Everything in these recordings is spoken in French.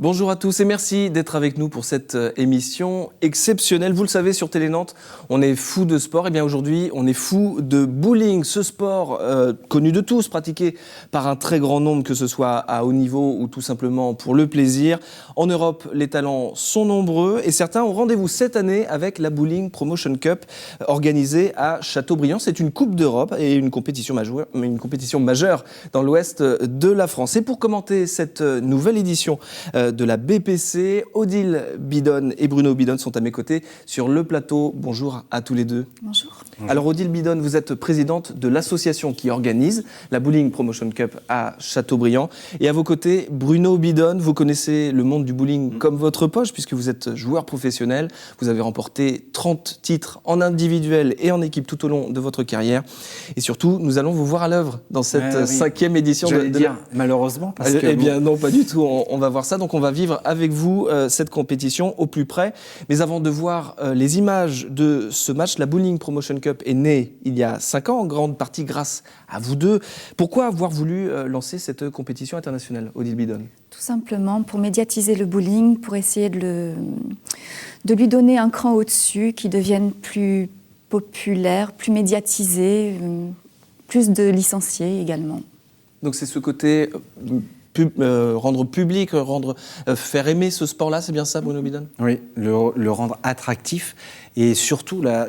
Bonjour à tous et merci d'être avec nous pour cette émission exceptionnelle. Vous le savez, sur Télé Nantes, on est fou de sport. Et bien aujourd'hui, on est fou de bowling, ce sport connu de tous, pratiqué par un très grand nombre, que ce soit à haut niveau ou tout simplement pour le plaisir. En Europe, les talents sont nombreux et certains ont rendez-vous cette année avec la Bowling Promotion Cup organisée à Châteaubriand. C'est une Coupe d'Europe et une compétition majeure dans l'ouest de la France. Et pour commenter cette nouvelle édition de la BPC, Odile Bidon et Bruno Bidon sont à mes côtés sur le plateau. Bonjour à tous les deux. Bonjour. Alors Odile Bidon, vous êtes présidente de l'association qui organise la Bowling Promotion Cup à Châteaubriand. Et à vos côtés, Bruno Bidon, vous connaissez le monde du bowling comme votre poche puisque vous êtes joueur professionnel. Vous avez remporté 30 titres en individuel et en équipe tout au long de votre carrière. Et surtout, nous allons vous voir à l'œuvre dans cette cinquième édition. Malheureusement. Parce que eh bien non, pas du tout. On va voir ça. Donc on va vivre avec vous cette compétition au plus près. Mais avant de voir les images de ce match, la Bowling Promotion Cup est née il y a 5 ans, en grande partie grâce à vous deux. Pourquoi avoir voulu lancer cette compétition internationale, Odile Bidon ? Tout simplement pour médiatiser le bowling, pour essayer de lui donner un cran au-dessus, qu'il devienne plus populaire, plus médiatisé, plus de licenciés également. Donc c'est ce côté rendre public, faire aimer ce sport-là, c'est bien ça, Bruno Bidon ? Oui, le rendre attractif. Et surtout, la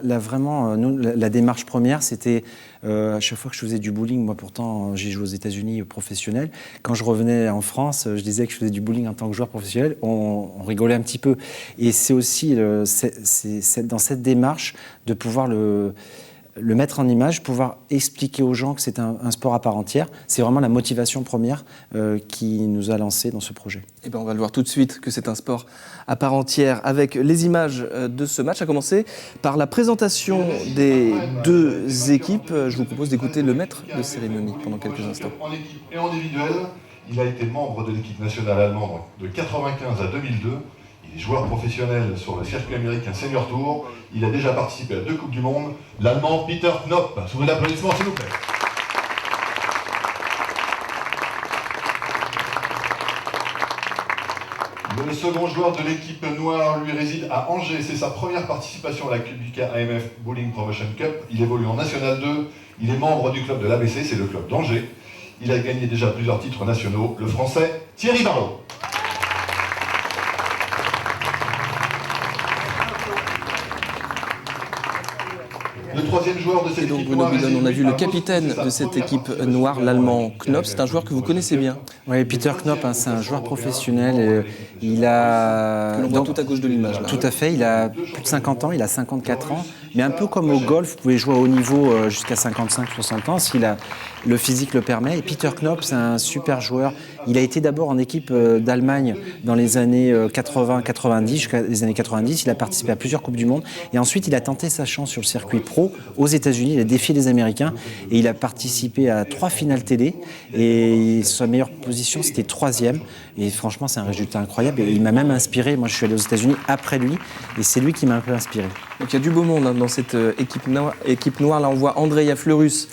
démarche première, c'était à chaque fois que je faisais du bowling, moi pourtant j'ai joué aux États-Unis professionnel, quand je revenais en France, je disais que je faisais du bowling en tant que joueur professionnel, on rigolait un petit peu. Et c'est aussi c'est dans cette démarche de pouvoir le mettre en image, pouvoir expliquer aux gens que c'est un sport à part entière. C'est vraiment la motivation première qui nous a lancés dans ce projet. Eh bien, on va le voir tout de suite que c'est un sport à part entière avec les images de ce match, à commencer par la présentation des deux équipes. Je vous propose d'écouter le maître de cérémonie pendant quelques instants. En équipe et en individuel, il a été membre de l'équipe nationale allemande de 1995 à 2002. Il est joueur professionnel sur le circuit américain Senior Tour. Il a déjà participé à 2 Coupes du Monde. L'Allemand Peter Knopp. Sous vos applaudissements, s'il vous plaît. Le second joueur de l'équipe noire, lui, réside à Angers. C'est sa première participation à la QBK AMF Bowling Promotion Cup. Il évolue en National 2. Il est membre du club de l'ABC, c'est le club d'Angers. Il a gagné déjà plusieurs titres nationaux. Le Français Thierry Barraud. Le troisième joueur de cette équipe Bruno noire. Bidon, on a vu le capitaine de cette équipe noire, l'Allemand Knopp. C'est un joueur que vous connaissez bien. Oui, Peter Knopp, c'est un joueur professionnel. Il a... Que l'on voit tout à gauche de l'image. Là. Tout à fait. Il a plus de 50 ans, il a 54 ans. Mais un peu comme au golf, vous pouvez jouer à haut niveau jusqu'à 55-60 ans, si le physique le permet. Et Peter Knopp, c'est un super joueur. Il a été d'abord en équipe d'Allemagne dans les années 80-90, jusqu'à les années 90. Il a participé à plusieurs Coupes du Monde. Et ensuite, il a tenté sa chance sur le circuit pro aux États-Unis. Il a défié les Américains. Et il a participé à 3 finales télé. Et sa meilleure position, c'était 3e. Et franchement, c'est un résultat incroyable. Et il m'a même inspiré. Moi, je suis allé aux États-Unis après lui. Et c'est lui qui m'a un peu inspiré. Donc il y a du beau monde dans cette équipe noire. Là, on voit Andrea Fleurus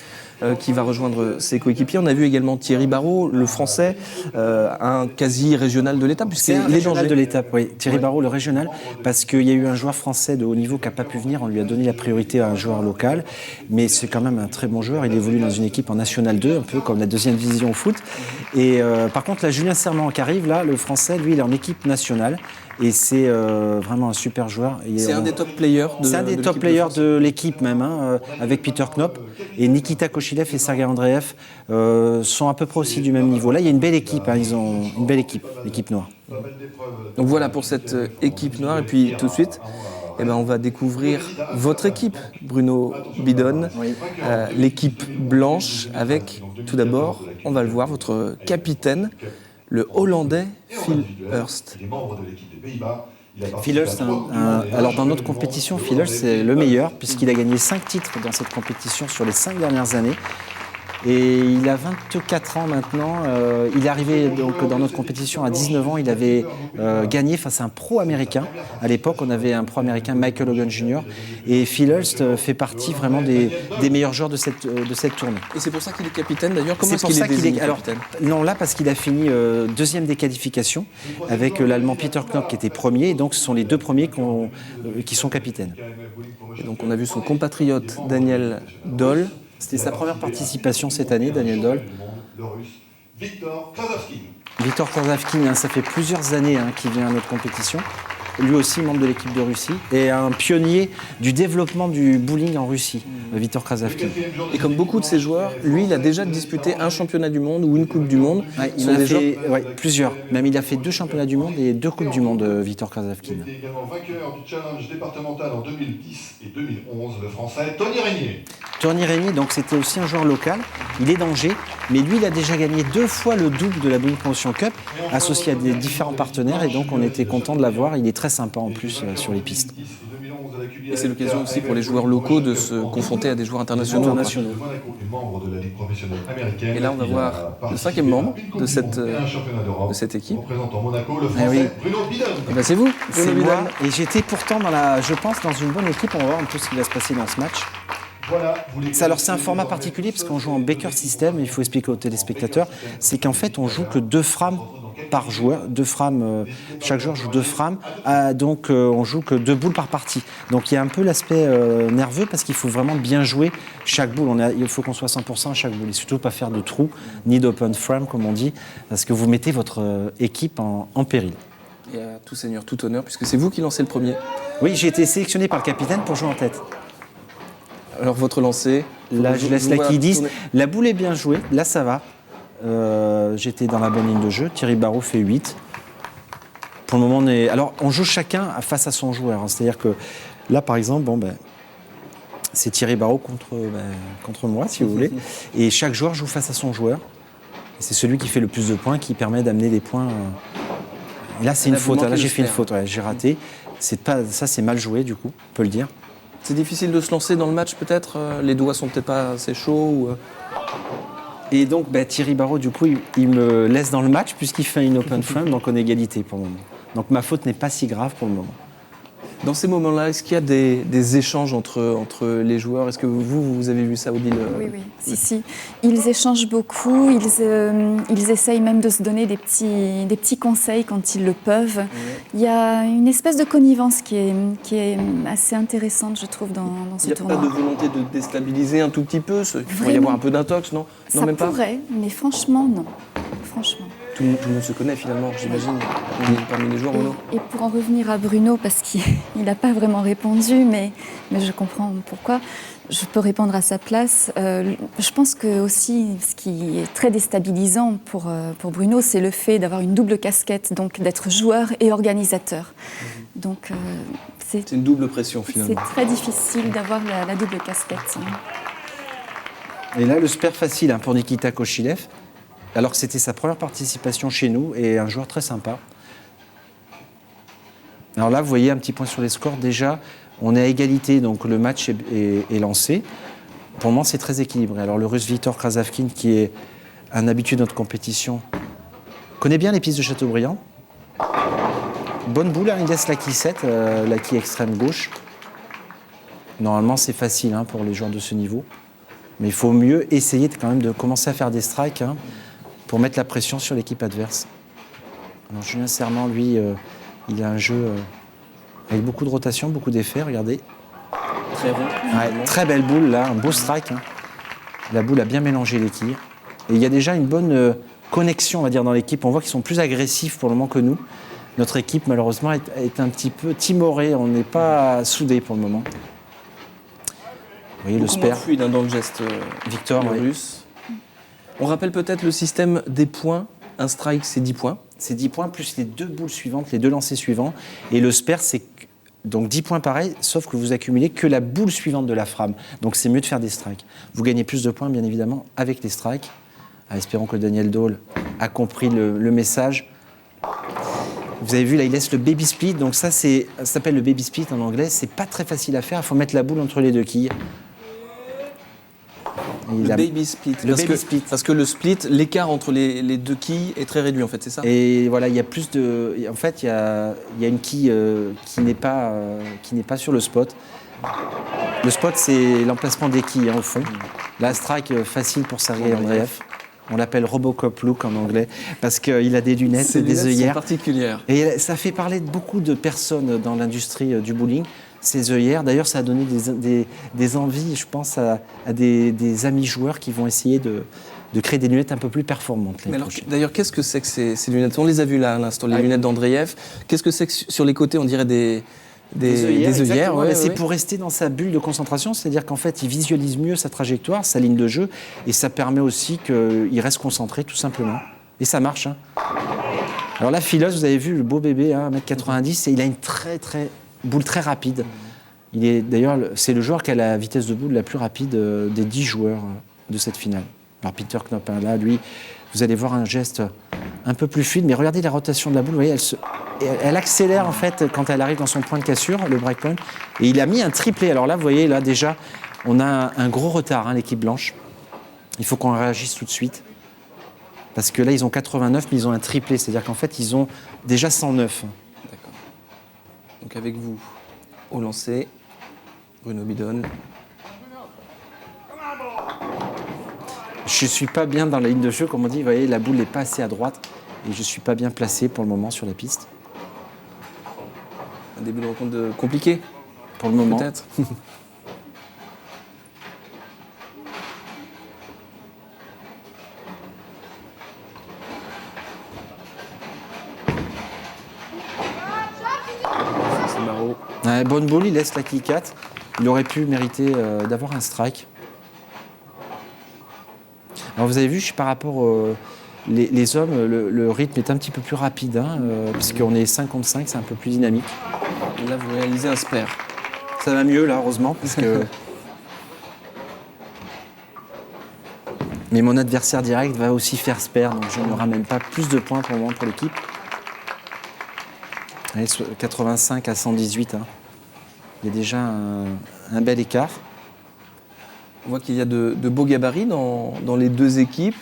qui va rejoindre ses coéquipiers. On a vu également Thierry Barraud, le Français, un quasi régional de l'étape. C'est un régional de l'étape, oui. Thierry Barraud, le régional, parce qu'il y a eu un joueur français de haut niveau qui n'a pas pu venir. On lui a donné la priorité à un joueur local. Mais c'est quand même un très bon joueur. Il évolue dans une équipe en National 2, un peu comme la 2e division au foot. Et par contre, là, Julien Serment qui arrive, là, le Français, lui, il est en équipe nationale. Et c'est vraiment un super joueur. C'est un des top players de l'équipe. C'est un des top players de l'équipe même, avec Peter Knopp. Et Nikita Kochilev et Sergei Andreev sont à peu près aussi du même niveau. Là, il y a une belle équipe. Ils ont une belle équipe, l'équipe noire. Donc voilà pour cette équipe noire. Et puis tout de suite, on va découvrir votre équipe, Bruno Bidon. Oui. L'équipe blanche avec, tout d'abord, on va le voir, votre capitaine, le Hollandais Phil Hurst. Phil Hurst, alors dans notre compétition, Phil Hurst c'est le meilleur puisqu'il a gagné 5 titres dans cette compétition sur les 5 dernières années. Et il a 24 ans maintenant. Il est arrivé donc, dans notre compétition à 19 ans. Il avait gagné face à un pro américain. À l'époque, on avait un pro américain, Michael Hogan Jr. Et Phil Hulst fait partie vraiment des meilleurs joueurs de cette tournée. Et c'est pour ça qu'il est capitaine d'ailleurs. Comment est-ce pour qu'il ça est désigné alors, capitaine? non, là, parce qu'il a fini deuxième des qualifications avec l'Allemand Peter Knop qui était premier. Et donc, ce sont les deux premiers qui sont capitaines. Et donc on a vu son compatriote Daniel Doll. C'était sa première participation cette année, Daniel Doll. Le russe Viktor Krasavkin. Viktor Krasavkin, ça fait plusieurs années qu'il vient à notre compétition. Lui aussi membre de l'équipe de Russie et un pionnier du développement du bowling en Russie, Viktor Krasavkin. Et comme beaucoup de ses joueurs, lui, il a déjà disputé un championnat du monde ou une coupe du monde. Ouais, il en a fait plusieurs. Même il a fait 2 championnats du monde et 2 coupes du monde, Viktor Krasavkin. Il était également vainqueur du challenge départemental en 2010 et 2011, le français Tony Régnier. Tony Régnier, donc c'était aussi un joueur local. Il est d'Angers, mais lui, il a déjà gagné 2 fois le double de la Bowling Promotion Cup, associé à des différents partenaires, et donc on était content de l'avoir. Il est très sympa en plus sur les pistes. Et c'est l'occasion aussi pour les joueurs locaux de se confronter à des joueurs internationaux. Et là, on va voir le 5e membre de cette équipe. Ah oui. Et ben c'est vous, C'est Bruno moi, Vidal. et j'étais pourtant je pense, dans une bonne équipe. On va voir un peu ce qui va se passer dans ce match. Alors c'est un format particulier parce qu'on joue en Baker System, il faut expliquer aux téléspectateurs, c'est qu'en fait on joue que 2 frames par joueur, 2 frames, chaque joueur joue 2 frames, donc on joue que 2 boules par partie. Donc il y a un peu l'aspect nerveux parce qu'il faut vraiment bien jouer chaque boule, il faut qu'on soit 100% à chaque boule, et surtout pas faire de trous, ni d'open frame comme on dit, parce que vous mettez votre équipe en péril. Et à tout seigneur, tout honneur, puisque c'est vous qui lancez le premier. Oui, j'ai été sélectionné par le capitaine pour jouer en tête. Alors votre lancer. Là, je laisse la qui 10. La boule est bien jouée. Là, ça va. J'étais dans la bonne ligne de jeu. Thierry Barrault fait 8. Pour le moment, alors, on joue chacun face à son joueur. C'est-à-dire que là, par exemple, c'est Thierry Barrault contre moi, si vous voulez. Et chaque joueur joue face à son joueur. Et c'est celui qui fait le plus de points qui permet d'amener des points. Et là, c'est une faute. Là, j'ai fait une faute. J'ai raté. Ça, c'est mal joué, du coup, on peut le dire. C'est difficile de se lancer dans le match peut-être. Les doigts sont peut-être pas assez chauds. Et donc Thierry Barrault, du coup, il me laisse dans le match puisqu'il fait une open frame, donc on est égalité pour le moment. Donc ma faute n'est pas si grave pour le moment. Dans ces moments-là, est-ce qu'il y a des échanges entre les joueurs? Est-ce que vous avez vu ça, Odile? Oui. Si. Ils échangent beaucoup, ils essayent même de se donner des petits conseils quand ils le peuvent. Il y a une espèce de connivence qui est assez intéressante, je trouve, dans ce tournoi. Il n'y a pas de volonté de déstabiliser un tout petit peu? Il pourrait y avoir un peu d'intox, non? Ça même pourrait, mais franchement, non. Franchement. Tout le monde se connaît finalement, j'imagine, parmi les joueurs ou non? Et pour en revenir à Bruno, parce qu'il n'a pas vraiment répondu, mais je comprends pourquoi, je peux répondre à sa place. Je pense que aussi, ce qui est très déstabilisant pour Bruno, c'est le fait d'avoir une double casquette, donc d'être joueur et organisateur. Donc c'est une double pression finalement. C'est très difficile d'avoir la double casquette. Et là, le super facile pour Nikita Kochilev. Alors que c'était sa première participation chez nous et un joueur très sympa. Alors là, vous voyez un petit point sur les scores. Déjà, on est à égalité, donc le match est lancé. Pour le moment, c'est très équilibré. Alors le Russe Viktor Krasavkin, qui est un habitué de notre compétition, connaît bien les pistes de Châteaubriand. Bonne boule, il laisse la quille 7, la quille extrême gauche. Normalement, c'est facile pour les joueurs de ce niveau. Mais il faut mieux essayer quand même de commencer à faire des strikes pour mettre la pression sur l'équipe adverse. Alors Julien Serment, lui, il a un jeu avec beaucoup de rotation, beaucoup d'effets, regardez. Très bon. Ouais, très belle boule, là, un beau strike. La boule a bien mélangé les quilles. Et il y a déjà une bonne connexion, on va dire, dans l'équipe. On voit qu'ils sont plus agressifs pour le moment que nous. Notre équipe, malheureusement, est un petit peu timorée. On n'est pas soudés pour le moment. Vous voyez le spare. Fluide dans le geste, Victor, russe. On rappelle peut-être le système des points. Un strike, c'est 10 points. C'est 10 points plus les 2 boules suivantes, les 2 lancers suivants. Et le spare, c'est donc 10 points pareil, sauf que vous accumulez que la boule suivante de la frame. Donc c'est mieux de faire des strikes. Vous gagnez plus de points, bien évidemment, avec les strikes. Espérons que Daniel Doll a compris le message. Vous avez vu, là, il laisse le baby split. Donc ça s'appelle le baby split en anglais. C'est pas très facile à faire. Il faut mettre la boule entre les 2 quilles. Le baby split. Le baby split. Parce que le split, l'écart entre les deux quilles est très réduit, en fait, c'est ça? Et voilà, il y a plus de. En fait, il y a une quille qui n'est pas sur le spot. Le spot, c'est l'emplacement des quilles au fond. La strike facile pour Sergei Andreev. On l'appelle Robocop look en anglais parce qu'il a des lunettes et des œillères particulières. Et ça fait parler de beaucoup de personnes dans l'industrie du bowling. Ces œillères, d'ailleurs, ça a donné des envies, je pense, à des amis joueurs qui vont essayer de créer des lunettes un peu plus performantes. D'ailleurs, qu'est-ce que c'est que ces lunettes? On les a vues là à l'instant, les lunettes d'Andreev. Qu'est-ce que c'est que sur les côtés, on dirait des œillères? Ouais, c'est pour rester dans sa bulle de concentration, c'est-à-dire qu'en fait, il visualise mieux sa trajectoire, sa ligne de jeu, et ça permet aussi qu'il reste concentré, tout simplement. Et ça marche. Hein. Alors là, Philos, vous avez vu, le beau bébé, hein, 1m90, et il a une boule très rapide. D'ailleurs, c'est le joueur qui a la vitesse de boule la plus rapide des 10 joueurs de cette finale. Alors Peter Knop, hein, là, lui, vous allez voir un geste un peu plus fluide, mais regardez la rotation de la boule, vous voyez, elle accélère en fait quand elle arrive dans son point de cassure, le breakpoint, et il a mis un triplé. Alors là, vous voyez, là déjà, on a un gros retard, hein, l'équipe blanche. Il faut qu'on réagisse tout de suite, parce que là, ils ont 89, mais ils ont un triplé, c'est-à-dire qu'en fait, ils ont déjà 109. D'accord. Donc avec vous, au lancer, Bruno Bidon. Je ne suis pas bien dans la ligne de jeu, comme on dit. Vous voyez, la boule n'est pas assez à droite et je ne suis pas bien placé pour le moment sur la piste. Un début de rencontre compliqué pour le moment. Peut-être. C'est Marot. Bonne boule, il laisse la quille 4. Il aurait pu mériter d'avoir un strike. Alors vous avez vu, par rapport les hommes, le rythme est un petit peu plus rapide, hein, puisqu'on est 55, c'est un peu plus dynamique. Là, vous réalisez un spare. Ça va mieux, là, heureusement, parce que... Mais mon adversaire direct va aussi faire spare, donc je ne ramène pas plus de points pour le moment pour l'équipe. Allez, 85 à 118, hein. Il y a déjà un bel écart. On voit qu'il y a de beaux gabarits dans les deux équipes.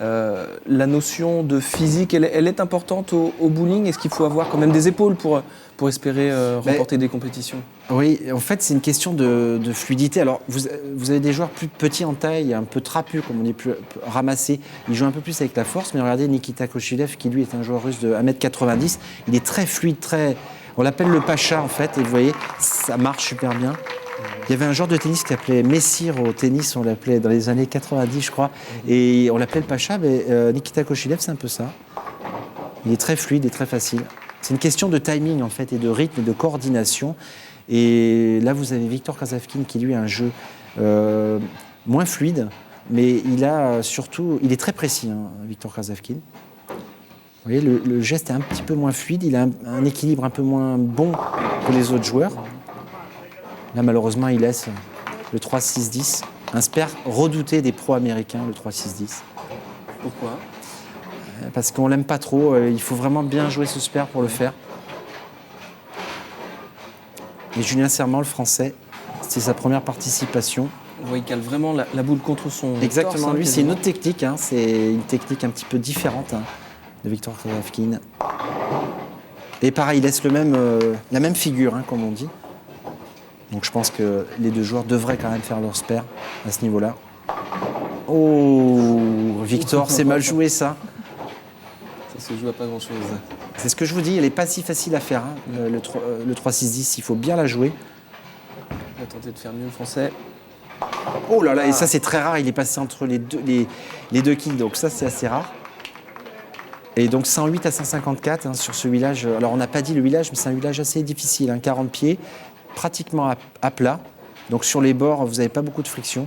La notion de physique, elle est importante au bowling. Est-ce qu'il faut avoir quand même des épaules pour espérer remporter des compétitions? Oui, en fait, c'est une question de fluidité. Alors, vous avez des joueurs plus petits en taille, un peu trapus, comme on dit, plus ramassés. Ils jouent un peu plus avec la force. Mais regardez Nikita Koshilev, qui lui est un joueur russe de 1m90. Il est très fluide, on l'appelle le Pacha, en fait. Et vous voyez, ça marche super bien. Il y avait un joueur de tennis qui s'appelait Messire au tennis, on l'appelait dans les années 90, je crois. Et on l'appelait le Pacha, mais Nikita Koshilev, c'est un peu ça. Il est très fluide et très facile. C'est une question de timing, en fait, et de rythme et de coordination. Et là, vous avez Viktor Kazavkin qui, lui, a un jeu moins fluide, mais il est très précis, hein, Viktor Kazavkin. Vous voyez, le geste est un petit peu moins fluide, il a un équilibre un peu moins bon que les autres joueurs. Là, malheureusement, il laisse le 3-6-10, un spare redouté des pros américains, le 3-6-10. Pourquoi? Parce qu'on l'aime pas trop, il faut vraiment bien jouer ce spare pour le faire. Et Julien Serment, le français, c'est sa première participation. On voit qu'il cale vraiment la boule contre son Exactement, torse, lui, c'est une autre technique, hein, c'est une technique un petit peu différente, hein, de Viktor Kazavkin. Et pareil, il laisse la même figure, hein, comme on dit. Donc je pense que les deux joueurs devraient quand même faire leur spare à ce niveau-là. Oh, Victor, c'est mal joué ça. Ça se joue à pas grand-chose. C'est ce que je vous dis, elle n'est pas si facile à faire, hein, le 3-6-10, il faut bien la jouer. On va tenter de faire mieux le français. Oh là là, et ça c'est très rare, il est passé entre les deux quilles, donc ça c'est assez rare. Et donc 108 à 154 hein, sur ce village. Alors on n'a pas dit le village, mais c'est un village assez difficile, hein, 40 pieds. Pratiquement à plat. Donc sur les bords, vous n'avez pas beaucoup de friction.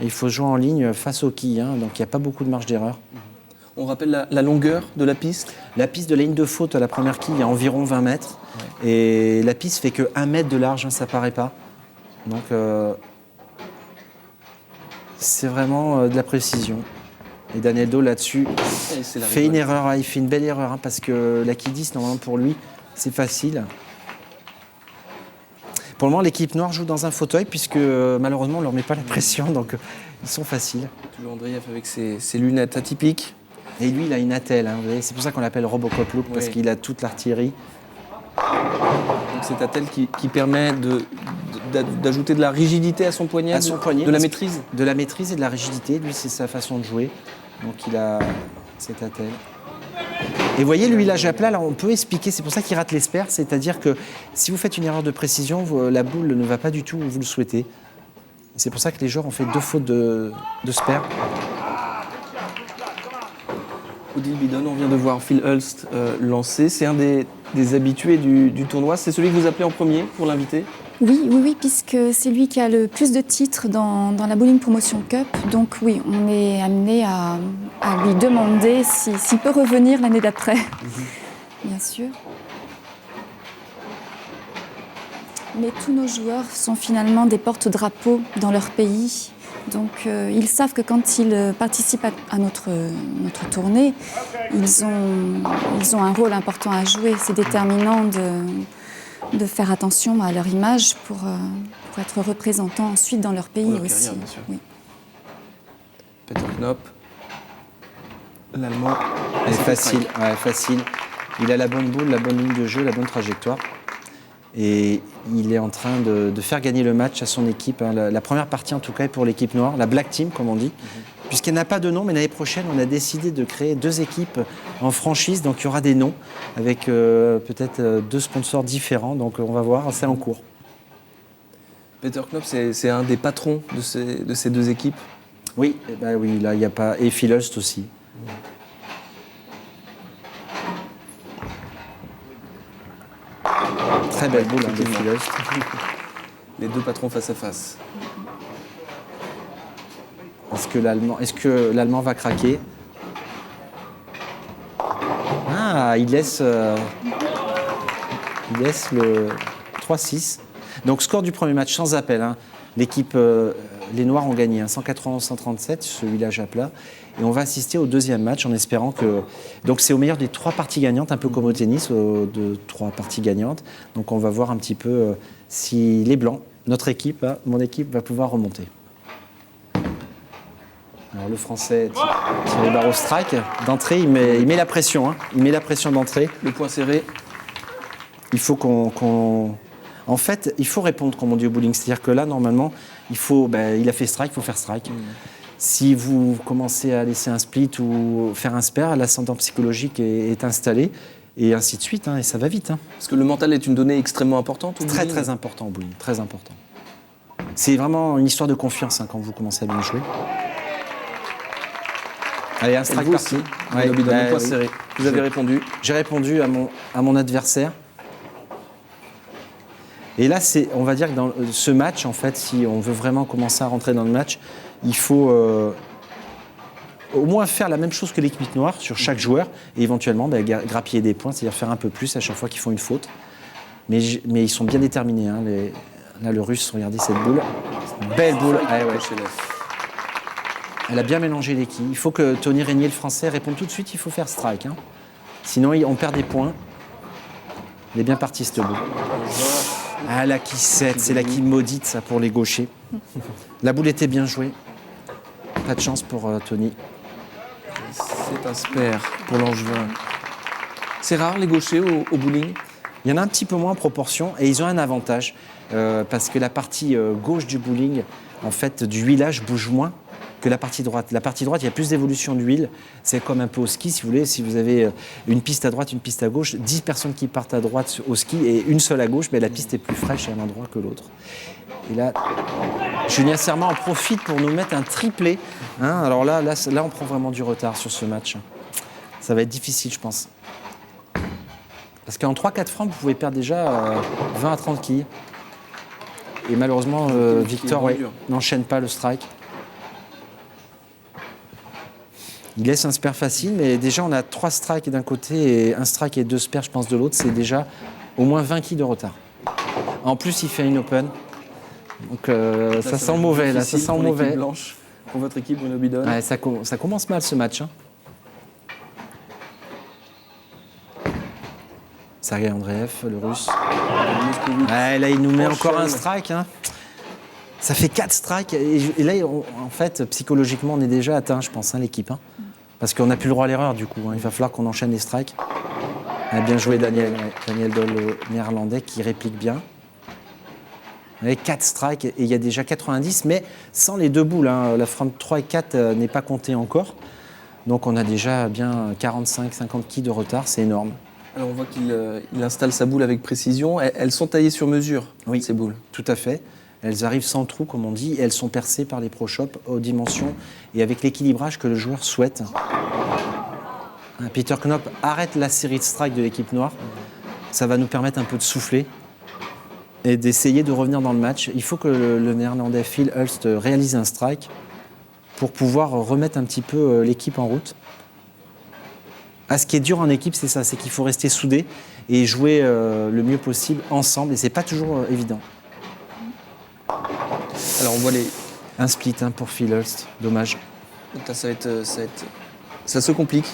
Et il faut jouer en ligne face aux quilles, hein, donc il n'y a pas beaucoup de marge d'erreur. On rappelle la longueur de la piste? La piste de la ligne de faute à la première quille, il y a environ 20 mètres. Ouais. Et la piste fait que 1 mètre de large, hein, ça ne paraît pas. Donc c'est vraiment de la précision. Et Daniel Do là-dessus fait une erreur, il fait une belle erreur, hein, parce que la quille 10, normalement pour lui, c'est facile. Pour le moment, l'équipe noire joue dans un fauteuil puisque malheureusement, on ne leur met pas la pression. Donc, Ils sont faciles. Toujours Andreev avec ses lunettes atypiques. Et lui, il a une attelle. Hein, vous voyez, c'est pour ça qu'on l'appelle Robocop Look, parce Oui. qu'il a toute l'artillerie. Donc cette attelle qui permet d'ajouter de la rigidité à son poignet, À son poignet, de la parce que- maîtrise. De la maîtrise et de la rigidité. Lui, c'est sa façon de jouer. Donc il a cette attelle. Et vous voyez, lui, l'âge à plat, là, on peut expliquer, c'est pour ça qu'il rate l'espère, c'est-à-dire que si vous faites une erreur de précision, la boule ne va pas du tout où vous le souhaitez. C'est pour ça que les joueurs ont fait 2 fautes de spare. Odile Bidon, on vient de voir Phil Hulst lancer. C'est un des habitués du tournoi. C'est celui que vous appelez en premier pour l'inviter. Oui, puisque c'est lui qui a le plus de titres dans la Bowling Promotion Cup. Donc oui, on est amené à lui demander s'il peut revenir l'année d'après, bien sûr. Mais tous nos joueurs sont finalement des porte-drapeaux dans leur pays. Donc ils savent que quand ils participent à notre tournée, ils ont un rôle important à jouer. C'est déterminant de faire attention à leur image pour être représentants ensuite dans leur pays Pour leur aussi. carrière, bien sûr. Oui. Peter Knop, l'Allemand. Elle est facile, ouais, facile. Il a la bonne boule, la bonne ligne de jeu, la bonne trajectoire. Et il est en train de faire gagner le match à son équipe. Hein. La première partie, en tout cas, est pour l'équipe noire, la Black Team, comme on dit. Puisqu'elle n'a pas de nom, mais l'année prochaine, on a décidé de créer 2 équipes en franchise. Donc, il y aura des noms avec peut-être 2 sponsors différents. Donc, on va voir, c'est en cours. Peter Knop, c'est un des patrons de ces 2 équipes. Oui, oui, là, il n'y a pas... Et Phil Hulst aussi. Très belle boule, hein, de Phil Hulst. Les 2 patrons face à face. Est-ce que l'Allemand va craquer? Ah, il laisse le 3-6. Donc, score du premier match sans appel. Hein. Les Noirs ont gagné 191-137, ce village à plat. Et on va assister au deuxième match en espérant que... Donc, c'est au meilleur des 3 parties gagnantes, un peu comme au tennis, de 3 parties gagnantes. Donc, on va voir un petit peu si les Blancs, notre équipe, mon équipe, va pouvoir remonter. Alors, le Français, Thierry Barraud strike. D'entrée, il met la pression. Hein. Il met la pression d'entrée. Le point serré. Il faut En fait, il faut répondre, comme on dit au bowling. C'est-à-dire que là, normalement, il a fait strike, il faut faire strike. Si vous commencez à laisser un split ou faire un spare, l'ascendant psychologique est installé, et ainsi de suite, hein, et ça va vite. Hein. Parce que le mental est une donnée extrêmement importante. Très, très important au bowling, très important. C'est vraiment une histoire de confiance hein, quand vous commencez à bien jouer. Allez, un strike vous parti. aussi, Ouais, le point oui. serré. Vous avez répondu. J'ai répondu à mon adversaire. Et là, on va dire que dans ce match, en fait, si on veut vraiment commencer à rentrer dans le match, il faut au moins faire la même chose que l'équipe noire sur chaque joueur et éventuellement grappiller des points, c'est-à-dire faire un peu plus à chaque fois qu'ils font une faute. Mais ils sont bien déterminés. Hein, là, le Russe, regardez cette boule. Belle boule. Ah, ouais. Elle a bien mélangé les quilles. Il faut que Tony Régnier, le Français, réponde tout de suite, il faut faire strike. Hein. Sinon, on perd des points. Il est bien parti, cette boule. Ah, la quille 7, c'est la quille maudite, ça, pour les gauchers. La boule était bien jouée. Pas de chance pour Tony. C'est un spare pour l'Angevin. C'est rare, les gauchers au bowling? Il y en a un petit peu moins en proportion, et ils ont un avantage, parce que la partie gauche du bowling, en fait, du huilage bouge moins que la partie droite. La partie droite, il y a plus d'évolution d'huile. C'est comme un peu au ski, si vous voulez. Si vous avez une piste à droite, une piste à gauche, 10 personnes qui partent à droite au ski et une seule à gauche, mais la piste est plus fraîche à un endroit que l'autre. Et là, Julien Serment en profite pour nous mettre un triplé. Hein. Alors là, on prend vraiment du retard sur ce match. Ça va être difficile, je pense. Parce qu'en 3-4 francs, vous pouvez perdre déjà 20 à 30 quilles. Et malheureusement, Victor n'enchaîne pas le strike. Il laisse un spare facile, mais déjà on a 3 strikes d'un côté et 1 strike et 2 spares, je pense, de l'autre. C'est déjà au moins 20 quilles de retard. En plus, il fait une open. Donc ça sent mauvais, là, ça sent mauvais. Blanche pour votre équipe, Bruno Bidon. Ouais, ça commence mal ce match. Hein. Sergei Andreev, le Russe. Ouais, là, il nous met encore un strike. Hein. Ça fait 4 strikes. Et là, en fait, psychologiquement, on est déjà atteint, je pense, hein, l'équipe. Hein. Parce qu'on n'a plus le droit à l'erreur, du coup. Hein. Il va falloir qu'on enchaîne les strikes. Ah, bien joué, Daniel Doll, le néerlandais, qui réplique bien. Avec 4 strikes, et il y a déjà 90, mais sans les 2 boules. Hein. La front 3 et 4 n'est pas comptée encore. Donc on a déjà bien 45-50 quilles de retard, c'est énorme. Alors on voit qu'il installe sa boule avec précision. Elles sont taillées sur mesure, oui, ces boules. Tout à fait. Elles arrivent sans trou, comme on dit, et elles sont percées par les Pro Shop aux dimensions et avec l'équilibrage que le joueur souhaite. Peter Knop arrête la série de strikes de l'équipe noire. Ça va nous permettre un peu de souffler et d'essayer de revenir dans le match. Il faut que le néerlandais Phil Hulst réalise un strike pour pouvoir remettre un petit peu l'équipe en route. Ce qui est dur en équipe, c'est ça, c'est qu'il faut rester soudé et jouer le mieux possible ensemble, et c'est pas toujours évident. Alors on voit un split pour Phil Hulst, dommage. Ça se complique.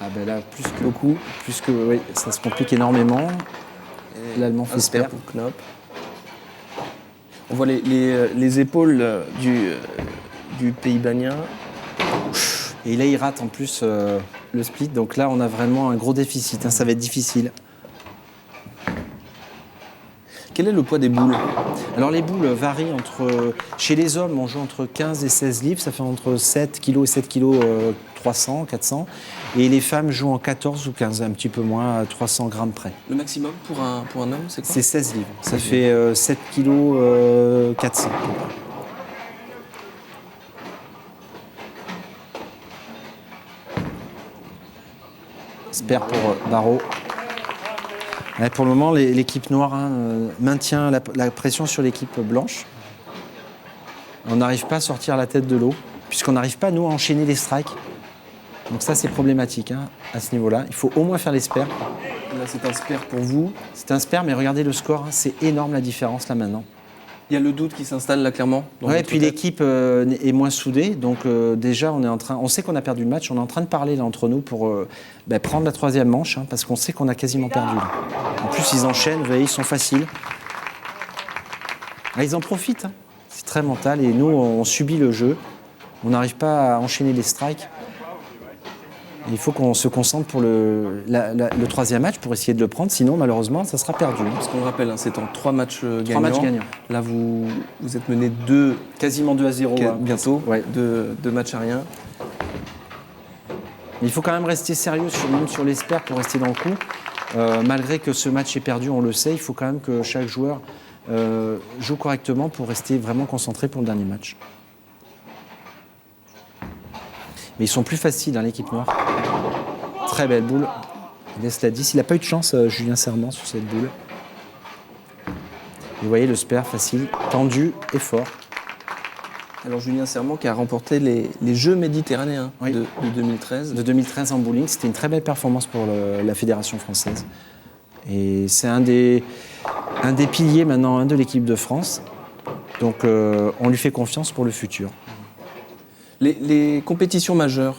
Ah ben là, plus que oui, ça se complique énormément. L'Allemand fait spare pour Knop. On voit les épaules du Pays-Banien. Et là, il rate en plus le split. Donc là, on a vraiment un gros déficit. Hein, ça va être difficile. Quel est le poids des boules? Alors les boules varient entre... Chez les hommes, on joue entre 15 et 16 livres. Ça fait entre 7 kg et 7 kg 300, 400. Et les femmes jouent en 14 ou 15, un petit peu moins, à 300 grammes près. Le maximum pour un homme, c'est quoi? C'est 16 livres. Ça fait 7 kg 400. Spare pour Barreau. Ouais, pour le moment, l'équipe noire maintient la pression sur l'équipe blanche. On n'arrive pas à sortir la tête de l'eau, puisqu'on n'arrive pas, nous, à enchaîner les strikes. Donc ça, c'est problématique à ce niveau-là. Il faut au moins faire les spares. Là, c'est un spare pour vous. C'est un spare, mais regardez le score. C'est énorme la différence, là, maintenant. Il y a le doute qui s'installe, là, clairement. Oui, puis l'équipe est moins soudée. Donc déjà, on sait qu'on a perdu le match. On est en train de parler là, entre nous pour prendre la 3e manche, parce qu'on sait qu'on a quasiment perdu. Là. En plus, ils enchaînent, vous voyez, ils sont faciles. Ils en profitent. C'est très mental. Et nous, on subit le jeu. On n'arrive pas à enchaîner les strikes. Et il faut qu'on se concentre pour le 3e match pour essayer de le prendre. Sinon, malheureusement, ça sera perdu. Parce qu'on le rappelle, c'est en 3 matchs gagnants. 3 matchs gagnants. Là, vous êtes mené quasiment 2-0. Bientôt, ouais. 2 matchs à rien. Il faut quand même rester sérieux même sur les spares pour rester dans le coup. Malgré que ce match est perdu, on le sait, il faut quand même que chaque joueur joue correctement pour rester vraiment concentré pour le dernier match. Mais ils sont plus faciles, l'équipe noire. Très belle boule. Il laisse la 10. Il n'a pas eu de chance, Julien Serment, sur cette boule. Et vous voyez le spare facile, tendu et fort. Alors Julien Serment qui a remporté les Jeux méditerranéens de 2013. De 2013 en bowling. C'était une très belle performance pour la Fédération française. Et c'est un des piliers maintenant de l'équipe de France. Donc on lui fait confiance pour le futur. Les compétitions majeures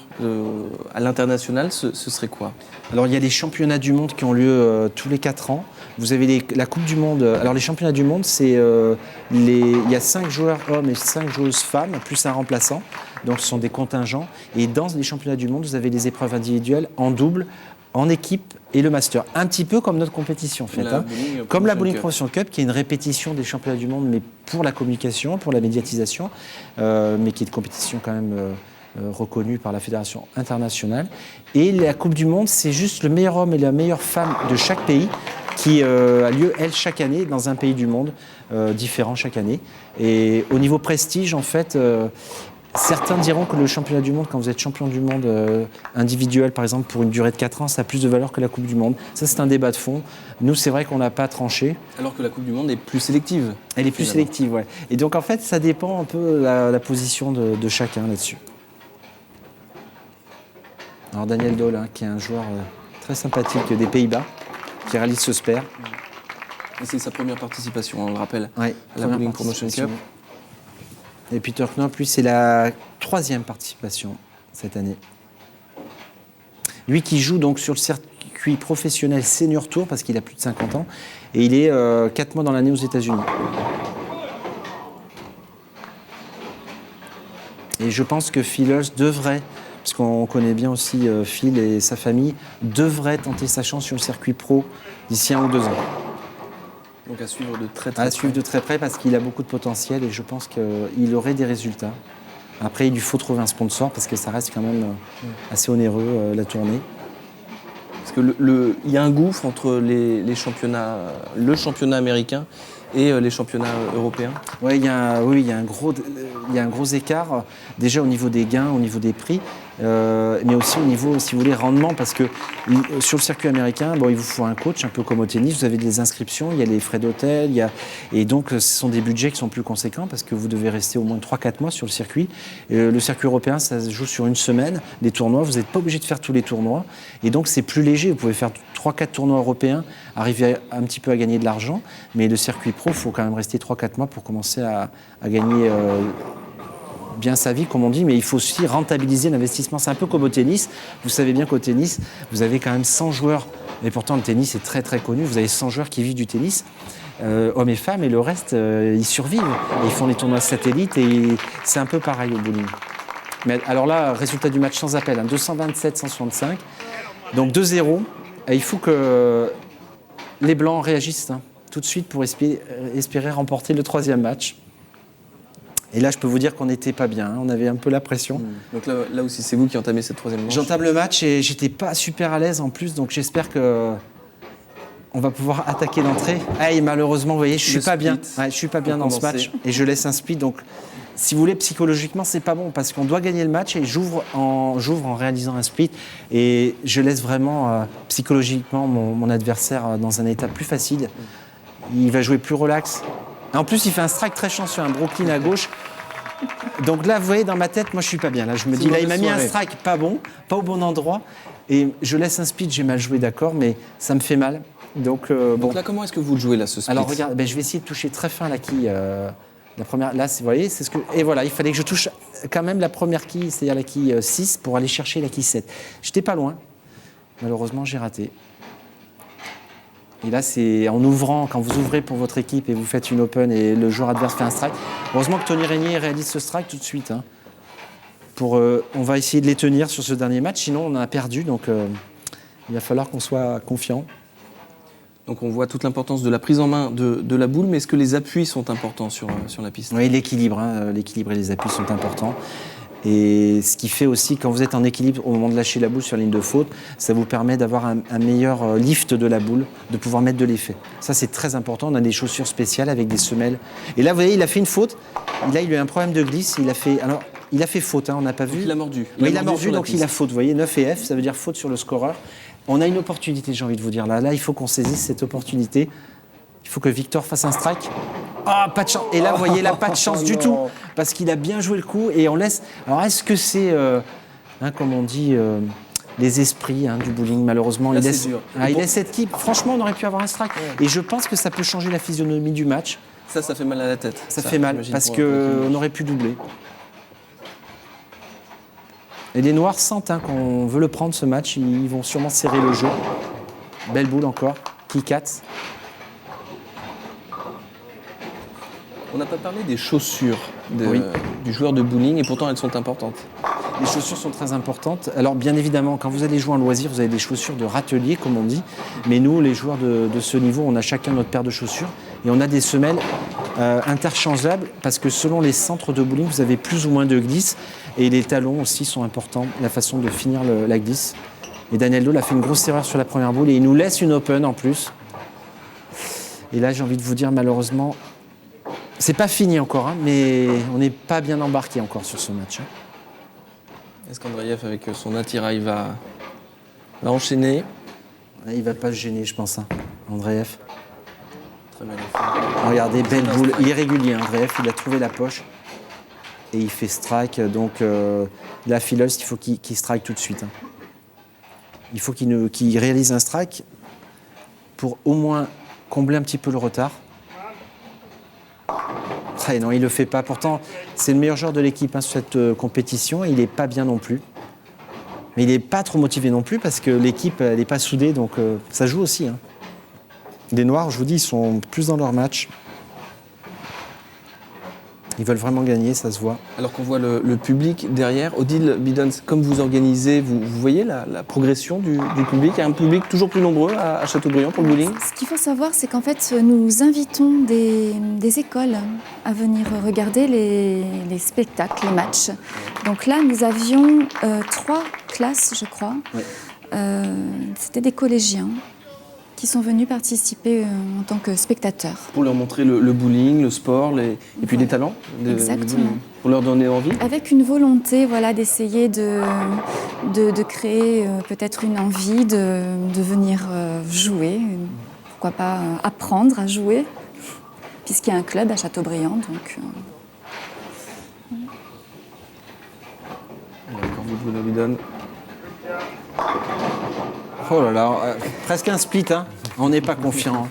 à l'international, ce serait quoi? Alors il y a les championnats du monde qui ont lieu tous les 4 ans. Vous avez la Coupe du Monde. Alors les championnats du monde, il y a 5 joueurs hommes et 5 joueuses femmes, plus un remplaçant. Donc ce sont des contingents. Et dans les championnats du monde, vous avez des épreuves individuelles en double, en équipe et le master. Un petit peu comme notre compétition en fait. Comme la Bowling Promotion Cup, qui est une répétition des championnats du monde, mais pour la communication, pour la médiatisation, mais qui est une compétition quand même reconnue par la Fédération internationale. Et la Coupe du Monde, c'est juste le meilleur homme et la meilleure femme de chaque pays qui a lieu, elle, chaque année, dans un pays du monde, différent chaque année. Et au niveau prestige, en fait, certains diront que le championnat du monde, quand vous êtes champion du monde individuel, par exemple, pour une durée de 4 ans, ça a plus de valeur que la Coupe du Monde. Ça, c'est un débat de fond. Nous, c'est vrai qu'on n'a pas tranché. Alors que la Coupe du Monde est plus sélective. Elle est plus sélective, ouais. Et donc, en fait, ça dépend un peu la position de chacun là-dessus. Alors, Daniel Doll, qui est un joueur très sympathique des Pays-Bas, qui réalise ce spare. Et c'est sa première participation, on le rappelle, ouais, à la Bowling Promotion Cup. Et Peter Knop, lui, c'est la 3e participation cette année. Lui qui joue donc sur le circuit professionnel Senior Tour, parce qu'il a plus de 50 ans, et il est 4 mois dans l'année aux États-Unis. Et je pense que Phil devrait, parce qu'on connaît bien aussi Phil et sa famille, devrait tenter sa chance sur le circuit pro d'ici 1 ou 2 ans. Donc à suivre de très très À suivre de très près parce qu'il a beaucoup de potentiel et je pense qu'il aurait des résultats. Après, il lui faut trouver un sponsor parce que ça reste quand même assez onéreux, la tournée. Parce que il y a un gouffre entre les championnats, le championnat américain et les championnats européens. Ouais, il y a un gros écart, déjà au niveau des gains, au niveau des prix, mais aussi au niveau, si vous voulez, rendement, parce que sur le circuit américain, il vous faut un coach, un peu comme au tennis, vous avez des inscriptions, il y a les frais d'hôtel, et donc ce sont des budgets qui sont plus conséquents, parce que vous devez rester au moins 3-4 mois sur le circuit. Le circuit européen, ça se joue sur une semaine, les tournois, vous n'êtes pas obligé de faire tous les tournois, et donc c'est plus léger, vous pouvez faire 3-4 tournois européens, arriver un petit peu à gagner de l'argent, mais le circuit pro, il faut quand même rester 3-4 mois pour commencer à gagner bien sa vie, comme on dit, mais il faut aussi rentabiliser l'investissement. C'est un peu comme au tennis. Vous savez bien qu'au tennis, vous avez quand même 100 joueurs, et pourtant le tennis est très très connu, vous avez 100 joueurs qui vivent du tennis, hommes et femmes, et le reste, ils survivent. Et ils font les tournois satellites, et c'est un peu pareil au bowling. Mais alors là, résultat du match sans appel, 227-165, donc 2-0, et il faut que les Blancs réagissent tout de suite pour espérer remporter le 3e match. Et là, je peux vous dire qu'on n'était pas bien, on avait un peu la pression. Donc là aussi, c'est vous qui entamez cette 3e manche. J'entame le match et j'étais pas super à l'aise en plus, donc j'espère que on va pouvoir attaquer d'entrée. Et malheureusement, vous voyez, je suis pas bien. Ouais, je suis pas bien dans ce match et je laisse un split. Donc, si vous voulez, psychologiquement, c'est pas bon parce qu'on doit gagner le match et j'ouvre en réalisant un split et je laisse vraiment psychologiquement mon adversaire dans un état plus facile. Il va jouer plus relax. En plus, il fait un strike très chanceux, un Brooklyn à gauche. Donc là, vous voyez, dans ma tête, moi, je suis pas bien. Là, je me dis, là, il m'a mis un strike pas bon, pas au bon endroit. Et je laisse un split, j'ai mal joué, d'accord, mais ça me fait mal. Donc là, comment est-ce que vous le jouez, là, ce split ? Alors, regarde, je vais essayer de toucher très fin la quille. La première, là, vous voyez, c'est ce que... Et voilà, il fallait que je touche quand même la première quille, c'est-à-dire la quille 6, pour aller chercher la quille 7. J'étais pas loin. Malheureusement, j'ai raté. Et là, c'est en ouvrant, quand vous ouvrez pour votre équipe et vous faites une open et le joueur adverse fait un strike. Heureusement que Tony Régnier réalise ce strike tout de suite. On va essayer de les tenir sur ce dernier match, sinon on a perdu. Donc il va falloir qu'on soit confiant. Donc on voit toute l'importance de la prise en main de la boule, mais est-ce que les appuis sont importants sur la piste ? Oui, l'équilibre et les appuis sont importants. Et ce qui fait aussi, quand vous êtes en équilibre au moment de lâcher la boule sur la ligne de faute, ça vous permet d'avoir un meilleur lift de la boule, de pouvoir mettre de l'effet. Ça, c'est très important. On a des chaussures spéciales avec des semelles. Et là, vous voyez, il a fait une faute. Là, il a eu un problème de glisse. Il a fait faute, on n'a pas vu. Donc il a mordu. Oui, il a mordu, donc il a faute. Vous voyez, 9 et F, ça veut dire faute sur le scoreur. On a une opportunité, j'ai envie de vous dire. Là, il faut qu'on saisisse cette opportunité. Il faut que Victor fasse un strike. Ah, pas de chance. Et là, vous voyez, là, pas de chance du tout. Parce qu'il a bien joué le coup et on laisse. Alors, est-ce que c'est, comme on dit, les esprits du bowling, malheureusement, là, il laisse cette équipe. Franchement, on aurait pu avoir un strike. Ouais. Et je pense que ça peut changer la physionomie du match. Ça fait mal à la tête. Ça fait mal parce qu'on aurait pu doubler. Et les Noirs sentent qu'on veut le prendre, ce match. Ils vont sûrement serrer le jeu. Belle boule encore. Kick-at. On n'a pas parlé des chaussures du joueur de bowling et pourtant elles sont importantes. Les chaussures sont très importantes. Alors bien évidemment, quand vous allez jouer en loisir, vous avez des chaussures de râtelier, comme on dit. Mais nous, les joueurs de ce niveau, on a chacun notre paire de chaussures. Et on a des semelles interchangeables parce que selon les centres de bowling, vous avez plus ou moins de glisse. Et les talons aussi sont importants, la façon de finir la glisse. Et Daniel Doll a fait une grosse erreur sur la première boule et il nous laisse une open en plus. Et là, j'ai envie de vous dire, malheureusement, c'est pas fini encore, mais on n'est pas bien embarqué encore sur ce match. Est-ce qu'Andreev, avec son attirail, va enchaîner ? Il va pas se gêner, je pense, Andreev. Très magnifique. Regardez, belle boule. Il est régulier, Andreev. Il a trouvé la poche. Et il fait strike. Donc, la Philus, il faut qu'il strike tout de suite. Il faut qu'il réalise un strike pour au moins combler un petit peu le retard. Non, il ne le fait pas. Pourtant, c'est le meilleur joueur de l'équipe sur cette compétition. Et il n'est pas bien non plus. Mais il n'est pas trop motivé non plus parce que l'équipe n'est pas soudée. Donc, ça joue aussi. Les Noirs, je vous dis, ils sont plus dans leur match. Ils veulent vraiment gagner, ça se voit. Alors qu'on voit le public derrière. Odile Bidons, comme vous organisez, vous voyez la progression du public. Il y a un public toujours plus nombreux à Châteaubriand pour le bowling. Ce qu'il faut savoir, c'est qu'en fait, nous invitons des écoles à venir regarder les spectacles, les matchs. Donc là, nous avions 3 classes, je crois. Oui. C'était des collégiens qui sont venus participer en tant que spectateurs. Pour leur montrer le bowling, le sport, et puis des talents. Exactement. Pour leur donner envie. Avec une volonté d'essayer de créer peut-être une envie de venir jouer, pourquoi pas apprendre à jouer, puisqu'il y a un club à Châteaubriand. Donc, Encore vous, Bruno Bidon. Oh là là, presque un split, hein. On n'est pas confiant.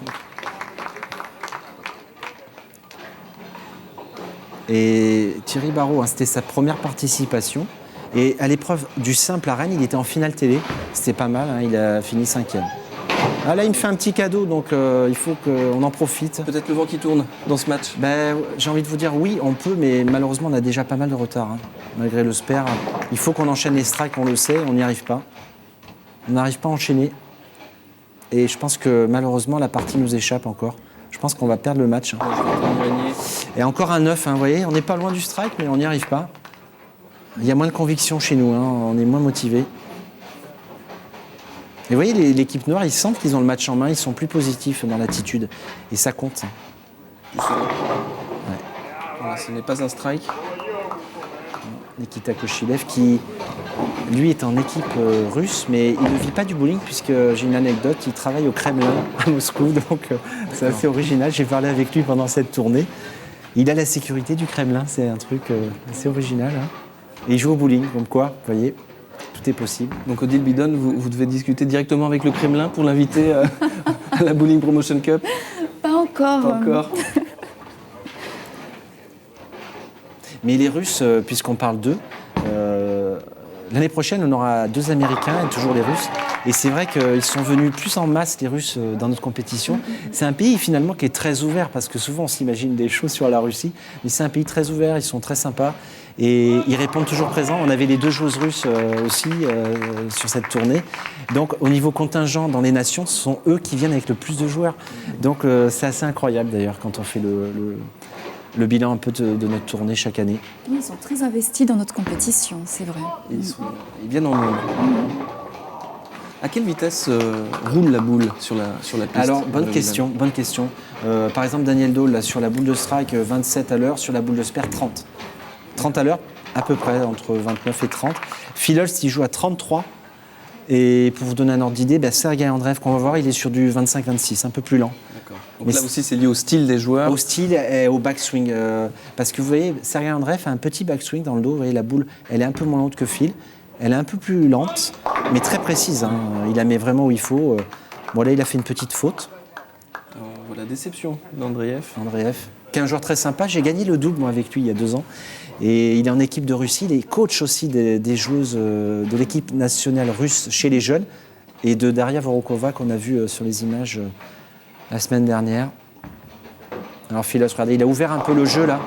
Et Thierry Barrault, hein, c'était sa première participation. Et à l'épreuve du simple à Rennes, il était en finale télé. C'était pas mal, hein, il a fini 5e. Ah là, il me fait un petit cadeau, donc il faut qu'on en profite. Peut-être le vent qui tourne dans ce match. Ben, j'ai envie de vous dire oui, on peut, mais malheureusement, on a déjà pas mal de retard. Hein. Malgré le spare, il faut qu'on enchaîne les strikes, on le sait, on n'y arrive pas. On n'arrive pas à enchaîner. Et je pense que malheureusement, la partie nous échappe encore. Je pense qu'on va perdre le match. Hein. Et encore un 9, hein, vous voyez, on n'est pas loin du strike, mais on n'y arrive pas. Il y a moins de conviction chez nous, hein, on est moins motivés. Et vous voyez, l'équipe noire, ils sentent qu'ils ont le match en main, ils sont plus positifs dans l'attitude. Et ça compte. Ouais. Voilà, ce n'est pas un strike. Nikita Koshilev qui, lui, est en équipe russe, mais il ne vit pas du bowling puisque j'ai une anecdote, il travaille au Kremlin à Moscou, donc c'est assez original. J'ai parlé avec lui pendant cette tournée. Il a la sécurité du Kremlin, c'est un truc assez original. Hein. Et il joue au bowling, comme quoi, vous voyez, tout est possible. Donc Odile Bidon, vous devez discuter directement avec le Kremlin pour l'inviter à la Bowling Promotion Cup. pas encore. Pas encore. Mais les Russes, puisqu'on parle d'eux, l'année prochaine, on aura 2 Américains et toujours les Russes. Et c'est vrai qu'ils sont venus plus en masse, les Russes, dans notre compétition. C'est un pays, finalement, qui est très ouvert, parce que souvent, on s'imagine des choses sur la Russie. Mais c'est un pays très ouvert, ils sont très sympas. Et ils répondent toujours présents. On avait les 2 joueuses russes aussi sur cette tournée. Donc, au niveau contingent dans les nations, ce sont eux qui viennent avec le plus de joueurs. Donc, c'est assez incroyable, d'ailleurs, quand on fait le bilan un peu de notre tournée chaque année. Ils sont très investis dans notre compétition, c'est vrai. Ils viennent en nombre. À quelle vitesse roule la boule sur la piste? Alors, bonne question. Par exemple, Daniel Daul, là, sur la boule de strike, 27 à l'heure, sur la boule de spare, 30. 30 à l'heure, à peu près, entre 29 et 30. Philholz, il joue à 33. Et pour vous donner un ordre d'idée, Sergei Andreev, qu'on va voir, il est sur du 25-26, un peu plus lent. D'accord. Donc là aussi, c'est lié au style des joueurs. Au style et au backswing. Parce que vous voyez, Sergei Andreev a un petit backswing dans le dos. Vous voyez, la boule, elle est un peu moins haute que Phil. Elle est un peu plus lente, mais très précise. Hein. Il la met vraiment où il faut. Bon, là, il a fait une petite faute. Alors, voilà, déception d'Andreev. Qui est un joueur très sympa. J'ai gagné le double, moi, avec lui, il y a 2 ans. Et il est en équipe de Russie. Il est coach aussi des joueuses de l'équipe nationale russe chez les jeunes. Et de Daria Vorokova, qu'on a vu sur les images la semaine dernière. Alors Philholz, regardez, il a ouvert un peu le jeu là.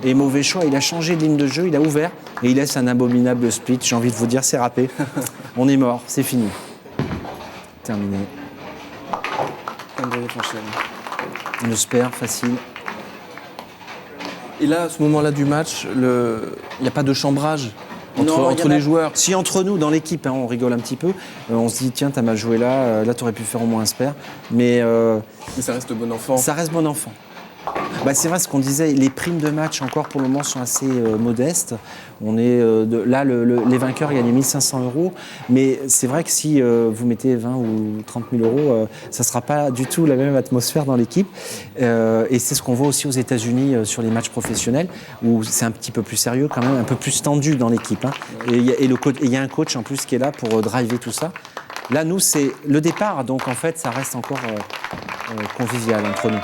Et mauvais choix, il a changé de ligne de jeu, il a ouvert. Et il laisse un abominable split. J'ai envie de vous dire, c'est râpé. On est mort, c'est fini. Terminé. Andreev enchaîne. Le spare, facile. Et là, à ce moment-là du match, il n'y a pas de chambrage entre les joueurs. Si entre nous, dans l'équipe, hein, on rigole un petit peu, on se dit, tiens, t'as mal joué là, là, t'aurais pu faire au moins un spare. Mais ça reste bon enfant. Ça reste bon enfant. C'est vrai ce qu'on disait, les primes de match encore pour le moment sont assez modestes. On est là, les vainqueurs gagnent 1 500 €. Mais c'est vrai que si vous mettez 20 ou 30 000 €, ça ne sera pas du tout la même atmosphère dans l'équipe. Et c'est ce qu'on voit aussi aux États-Unis sur les matchs professionnels, où c'est un petit peu plus sérieux quand même, un peu plus tendu dans l'équipe. Hein. Et il y a un coach en plus qui est là pour driver tout ça. Là, nous, c'est le départ, donc en fait, ça reste encore convivial entre nous.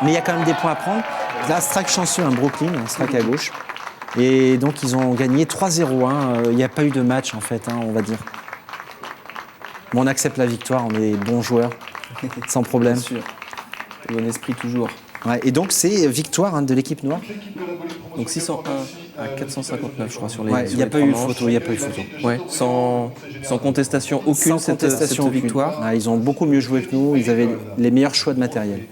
Mais il y a quand même des points à prendre. Là, strike chanceux, un Brooklyn, un strike à gauche. Et donc, ils ont gagné 3-0. Il n'y a pas eu de match, en fait, on va dire. Bon, on accepte la victoire, on est bons joueurs, sans problème. Bien sûr. Bon esprit toujours. Ouais, et donc, c'est victoire de l'équipe noire. L'équipe de la Donc 601 à 459, je crois, sur les. Ouais, il n'y a pas eu photo, il n'y a pas eu photo. Ouais, sans contestation aucune, Sans contestation cette aucune. victoire. Ah, ils ont beaucoup mieux joué que nous, ils avaient les meilleurs choix de matériel.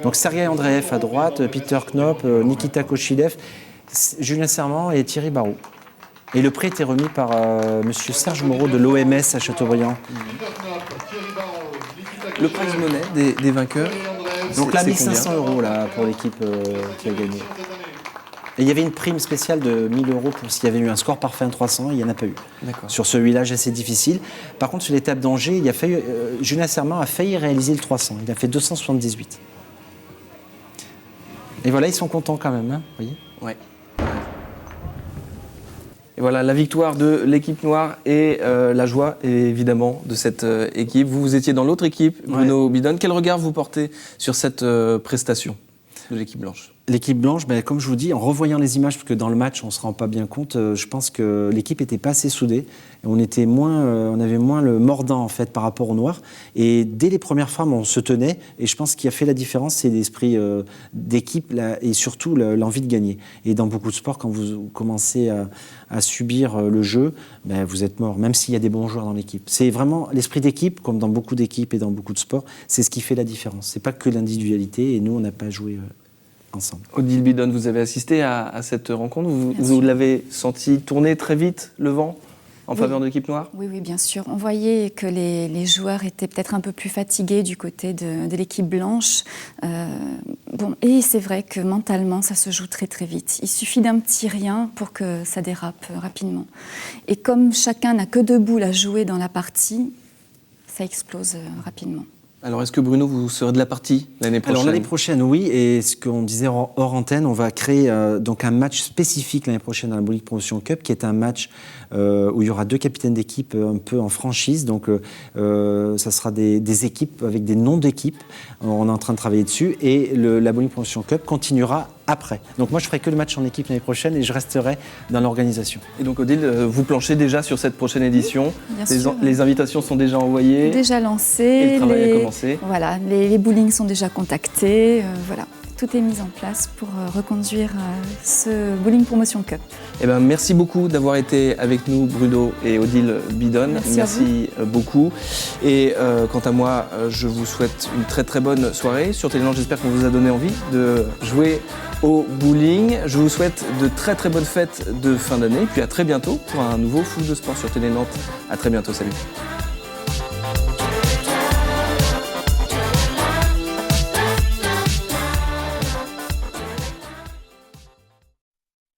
Donc Sergei Andreev à droite, Peter Knop, Nikita Kochilev, Julien Serment et Thierry Barrault. Et le prix était remis par monsieur Serge Moreau de l'OMS à Châteaubriand. Le prize money des vainqueurs. Donc là, c'est 1500 combien € là, pour l'équipe qui a gagné. Et il y avait une prime spéciale de 1000 € pour s'il y avait eu un score parfait à 300, il n'y en a pas eu. D'accord. Sur ce village assez difficile. Par contre, sur l'étape d'Angers, il a failli, Julien Serment a failli réaliser le 300. Il a fait 278. Et voilà, ils sont contents quand même, hein, vous voyez. Ouais. Et voilà, la victoire de l'équipe noire et la joie, évidemment, de cette équipe. Vous étiez dans l'autre équipe, Bruno Bidon. Quel regard vous portez sur cette prestation de l'équipe blanche ? L'équipe blanche, ben, comme je vous dis, en revoyant les images, parce que dans le match, on ne se rend pas bien compte, je pense que l'équipe n'était pas assez soudée. Et on avait moins le mordant, en fait, par rapport aux Noirs. Et dès les premières femmes, on se tenait. Et je pense ce qui a fait la différence, c'est l'esprit d'équipe et surtout l'envie de gagner. Et dans beaucoup de sports, quand vous commencez à subir le jeu, ben, vous êtes mort, même s'il y a des bons joueurs dans l'équipe. C'est vraiment l'esprit d'équipe, comme dans beaucoup d'équipes et dans beaucoup de sports, c'est ce qui fait la différence. C'est pas que l'individualité. Et nous, on n'a pas joué ensemble. Odile Bidon, vous avez assisté à cette rencontre. Vous l'avez senti tourner très vite, le vent, en faveur de l'équipe noire ? Oui, bien sûr. On voyait que les joueurs étaient peut-être un peu plus fatigués du côté de l'équipe blanche. Et c'est vrai que mentalement, ça se joue très très vite. Il suffit d'un petit rien pour que ça dérape rapidement. Et comme chacun n'a que 2 boules à jouer dans la partie, ça explose rapidement. Alors, est-ce que Bruno, vous serez de la partie l'année prochaine ? Alors l'année prochaine, oui. Et ce qu'on disait hors antenne, on va créer donc un match spécifique l'année prochaine dans la Bowling Promotion Cup, qui est un match où il y aura 2 capitaines d'équipe un peu en franchise. Donc ça sera des équipes avec des noms d'équipes. On est en train de travailler dessus. Et la Bowling Promotion Cup continuera après. Donc moi, je ferai que le match en équipe l'année prochaine et je resterai dans l'organisation. Et donc Odile, vous planchez déjà sur cette prochaine édition. Bien sûr. Les invitations sont déjà envoyées. Déjà lancées. Et le travail a commencé. Voilà, les bowling sont déjà contactés. Voilà, tout est mis en place pour reconduire ce Bowling Promotion Cup. Eh ben, merci beaucoup d'avoir été avec nous, Bruno et Odile Bidon. Merci beaucoup. Et quant à moi, je vous souhaite une très très bonne soirée. Sur Téléland, j'espère qu'on vous a donné envie de jouer au bowling. Je vous souhaite de très très bonnes fêtes de fin d'année. Puis à très bientôt pour un nouveau Foot de Sport sur Télé Nantes. À très bientôt, salut.